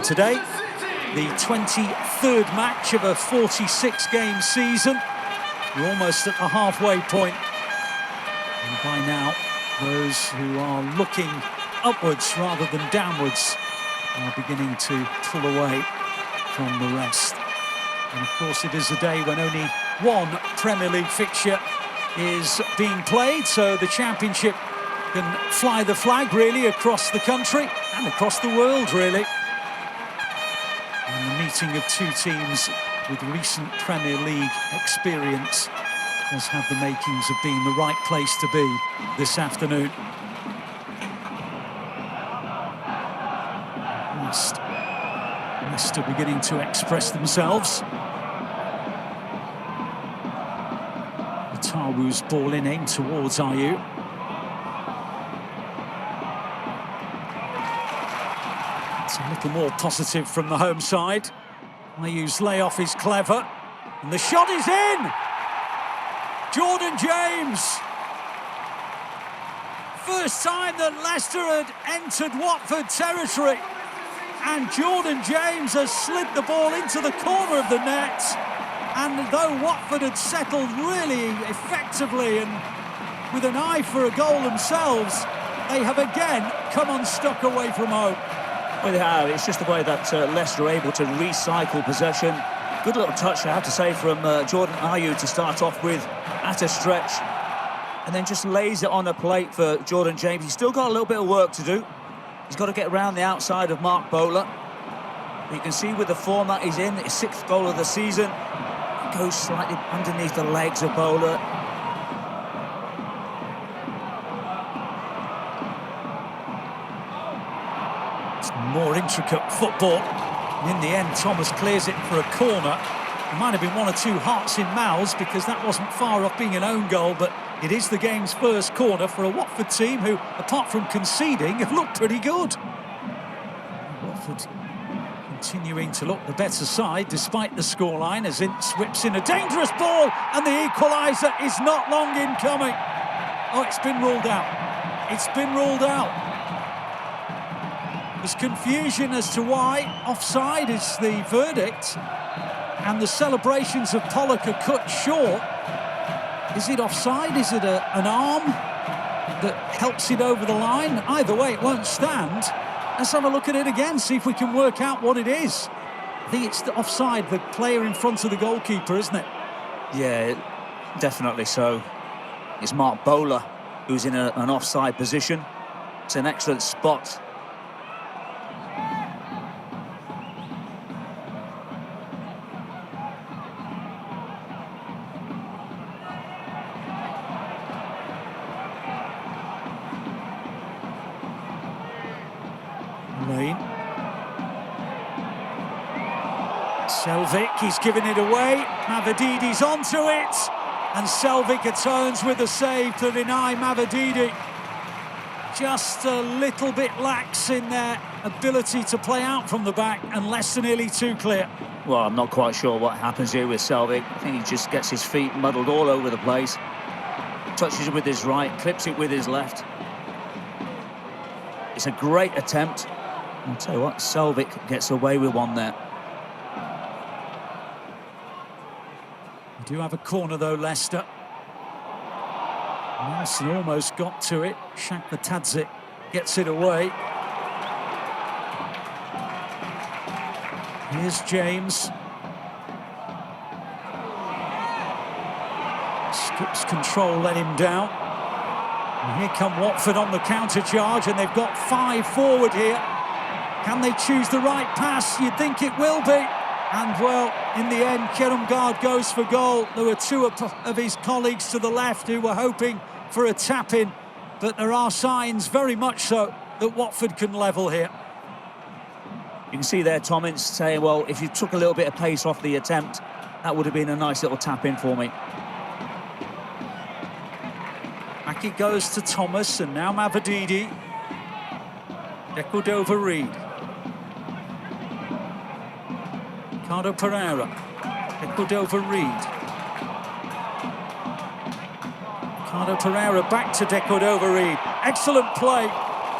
today. The 23rd match of a 46-game season. We're almost at the halfway point. And by now, those who are looking upwards rather than downwards are beginning to pull away from the rest. And of course, it is a day when only one Premier League fixture is being played, so the Championship can fly the flag really across the country and across the world really. And the meeting of two teams with recent Premier League experience does have the makings of being the right place to be this afternoon. Leicester beginning to express themselves. Tawu's ball in, aimed towards Ayew. It's a little more positive from the home side. Ayew's layoff is clever, and the shot is in! Jordan James! First time that Leicester had entered Watford territory, and Jordan James has slid the ball into the corner of the net. And though Watford had settled really effectively and with an eye for a goal themselves, they have again come unstuck away from home. Well, they have. It's just the way that Leicester are able to recycle possession. Good little touch, I have to say, from Jordan Ayew to start off with at a stretch. And then just lays it on a plate for Jordan James. He's still got a little bit of work to do. He's got to get around the outside of Mark Bowler. You can see with the form that he's in, his 6th goal of the season. Goes slightly underneath the legs of Bowler. It's more intricate football. And in the end, Thomas clears it for a corner. There might have been one or two hearts in mouths because that wasn't far off being an own goal, but it is the game's first corner for a Watford team who, apart from conceding, have looked pretty good. Watford continuing to look the better side despite the scoreline as Ince whips in a dangerous ball, and the equalizer is not long in coming. Oh, it's been ruled out. It's been ruled out. There's confusion as to why. Offside is the verdict, and the celebrations of Pollock are cut short. Is it offside? Is it an arm that helps it over the line? Either way, it won't stand. Let's have a look at it again, see if we can work out what it is. I think it's the offside, the player in front of the goalkeeper, isn't it? Yeah, definitely so. It's Mark Bowler who's in an offside position. It's an excellent spot. Lane. Selvik, he's given it away. Mavadidi's onto it. And Selvik atones with a save to deny Mavadidi. Just a little bit lax in their ability to play out from the back, and Leicester nearly too clear. Well, I'm not quite sure what happens here with Selvik. I think he just gets his feet muddled all over the place. Touches it with his right, clips it with his left. It's a great attempt. I'll tell you what, Selvik gets away with one there. We do have a corner though, Leicester. Nelson almost got to it. Chakvetadze gets it away. Here's James. Skips control, let him down. And here come Watford on the counter-charge, and they've got 5 forward here. Can they choose the right pass? You'd think it will be. And, well, in the end, Kerumgard goes for goal. There were 2 of his colleagues to the left who were hoping for a tap-in. But there are signs, very much so, that Watford can level here. You can see there Tommins saying, well, if you took a little bit of pace off the attempt, that would have been a nice little tap-in for me. Back it goes to Thomas, and now Mavadidi. Decordova-Reid. Ricardo Pereira. Decordova-Reid. Ricardo Pereira back to Decordova-Reid. Excellent play.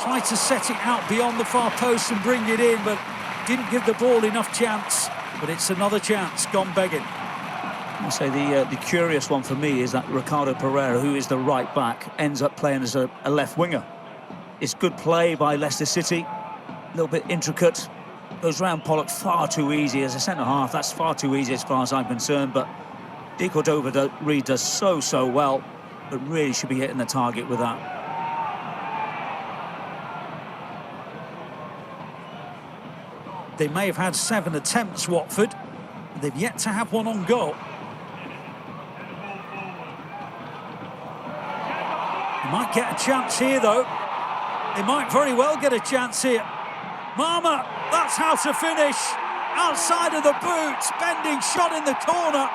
Tried to set it out beyond the far post and bring it in, but didn't give the ball enough chance, but it's another chance gone begging. I say the curious one for me is that Ricardo Pereira, who is the right back, ends up playing as a left winger. It's good play by Leicester City, a little bit intricate, goes round Pollock far too easy as a centre-half. That's far too easy as far as I'm concerned, but Di Cordova Reid does so well, but really should be hitting the target with that. They may have had 7 attempts, Watford, but they've yet to have one on goal. They might get a chance here, though. They might very well get a chance here. Maamma, that's how to finish. Outside of the boots, bending shot in the corner.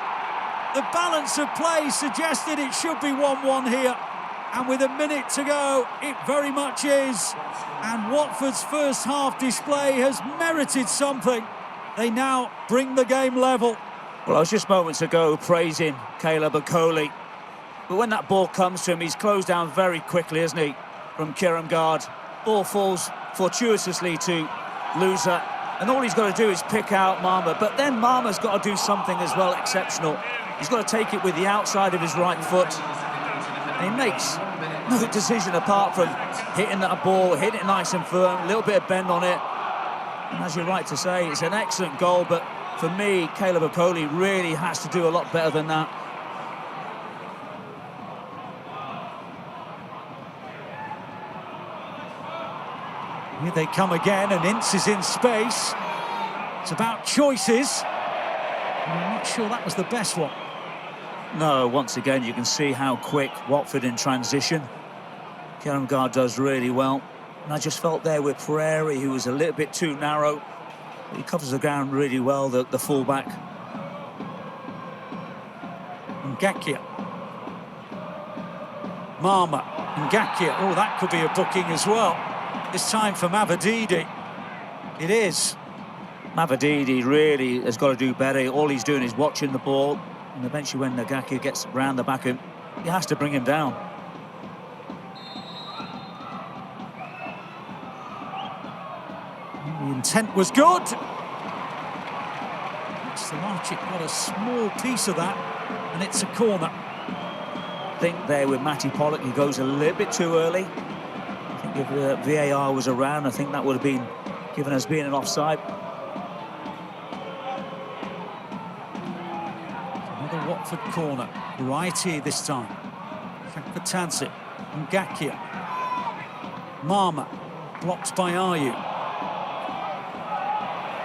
The balance of play suggested it should be 1-1 here. And with a minute to go, it very much is. And Watford's first half display has merited something. They now bring the game level. Well, I was just moments ago praising Caleb Okoli. But when that ball comes to him, he's closed down very quickly, isn't he? From Kiram Guard. Ball falls fortuitously to Louza. And all he's got to do is pick out Maamma. But then Maamma's got to do something as well exceptional. He's got to take it with the outside of his right foot. And he makes no decision apart from hitting that ball, hitting it nice and firm, a little bit of bend on it. And as you're right to say, it's an excellent goal, but for me, Caleb Okoli really has to do a lot better than that. Here they come again, and Ince is in space. It's about choices. I'm not sure that was the best one. No, once again, you can see how quick Watford in transition. Kiram Guard does really well. And I just felt there with Pereira, who was a little bit too narrow. He covers the ground really well, the fullback. Ngakia. Maamma. Ngakia. Oh, that could be a booking as well. This time for Mavididi. It is. Mavididi really has got to do better. All he's doing is watching the ball. And eventually when Ngakia gets round the back of him, he has to bring him down. The intent was good. Samarchik got a small piece of that, and it's a corner. I think there with Mattie Pollock, he goes a little bit too early. I think if VAR was around, I think that would have been given as being an offside. Another Watford corner, right here this time. Chakvetadze, Ngakia. Maamma, blocked by Ayew.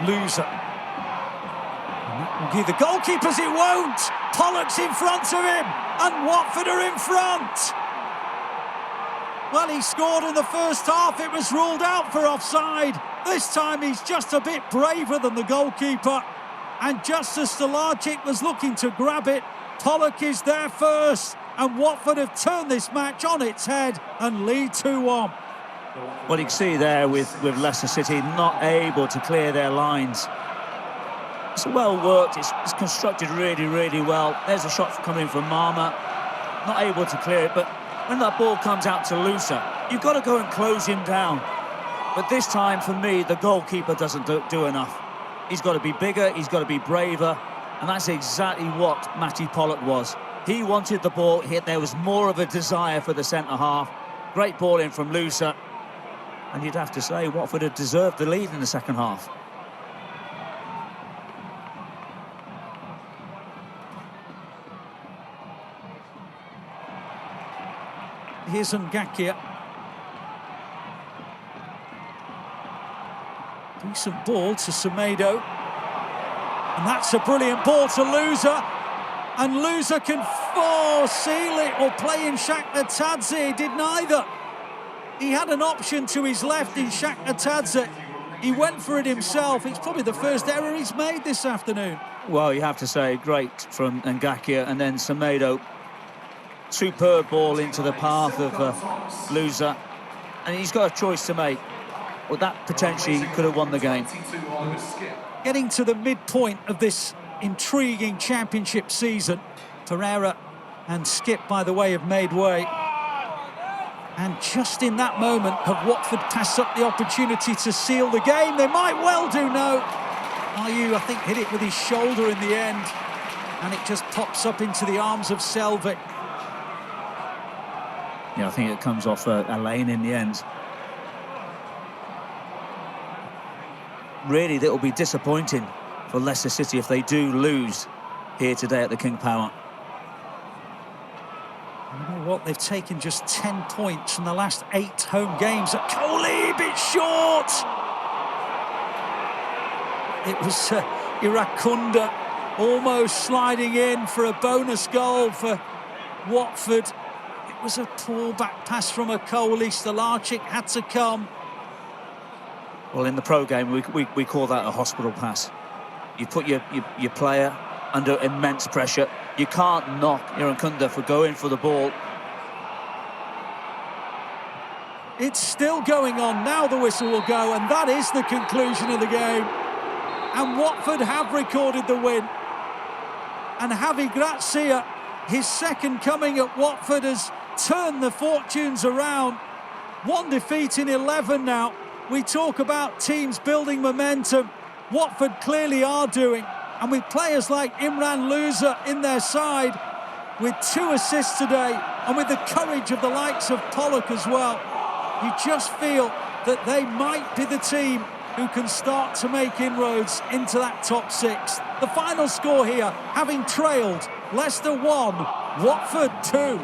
Louza. And that will give the goalkeepers, it won't! Pollock's in front of him, and Watford are in front! Well, he scored in the first half, it was ruled out for offside. This time he's just a bit braver than the goalkeeper. And just as Samarchik was looking to grab it, Pollock is there first. And Watford have turned this match on its head and lead 2-1. Well, you can see there with Leicester City not able to clear their lines. It's well worked, it's constructed really well. There's a shot coming from Maamma, not able to clear it, but when that ball comes out to Louza, you've got to go and close him down. But this time, for me, the goalkeeper doesn't do enough. He's got to be bigger, he's got to be braver, and that's exactly what Mattie Pollock was. He wanted the ball hit, there was more of a desire for the centre-half. Great ball in from Louza. And you'd have to say Watford had deserved the lead in the second half. Here's Ngakia. Decent ball to Semedo. And that's a brilliant ball to Louza. And Louza can seal it or play in Chakvetadze. He did neither. He had an option to his left in Chakvetadze. He went for it himself. It's probably the first error he's made this afternoon. Well, you have to say, great from Ngakia, and then Semedo. Superb ball into the path of Louza. And he's got a choice to make. Well, that potentially could have won the game. Getting to the midpoint of this intriguing championship season, Pereira and Skip, by the way, have made way. And just in that moment, have Watford passed up the opportunity to seal the game? They might well do, no. Ayew, I think, hit it with his shoulder in the end, and it just pops up into the arms of Selvik. Yeah, I think it comes off a lane in the end. Really, that will be disappointing for Leicester City if they do lose here today at the King Power. You know what? They've taken just 10 points from the last 8 home games. At Coley, bit short. It was Irankunda almost sliding in for a bonus goal for Watford. It was a poor back pass from a Coley. Stolarczyk had to come. Well, in the pro game, we call that a hospital pass. You put your player under immense pressure. You can't knock Irankunda for going for the ball. It's still going on. Now the whistle will go, and that is the conclusion of the game. And Watford have recorded the win. And Javi Gracia, his second coming at Watford, has turned the fortunes around. 1 defeat in 11 now. We talk about teams building momentum. Watford clearly are doing. And with players like Imrân Louza in their side, with 2 assists today, and with the courage of the likes of Pollock as well, you just feel that they might be the team who can start to make inroads into that top 6. The final score here, having trailed Leicester 1, Watford 2.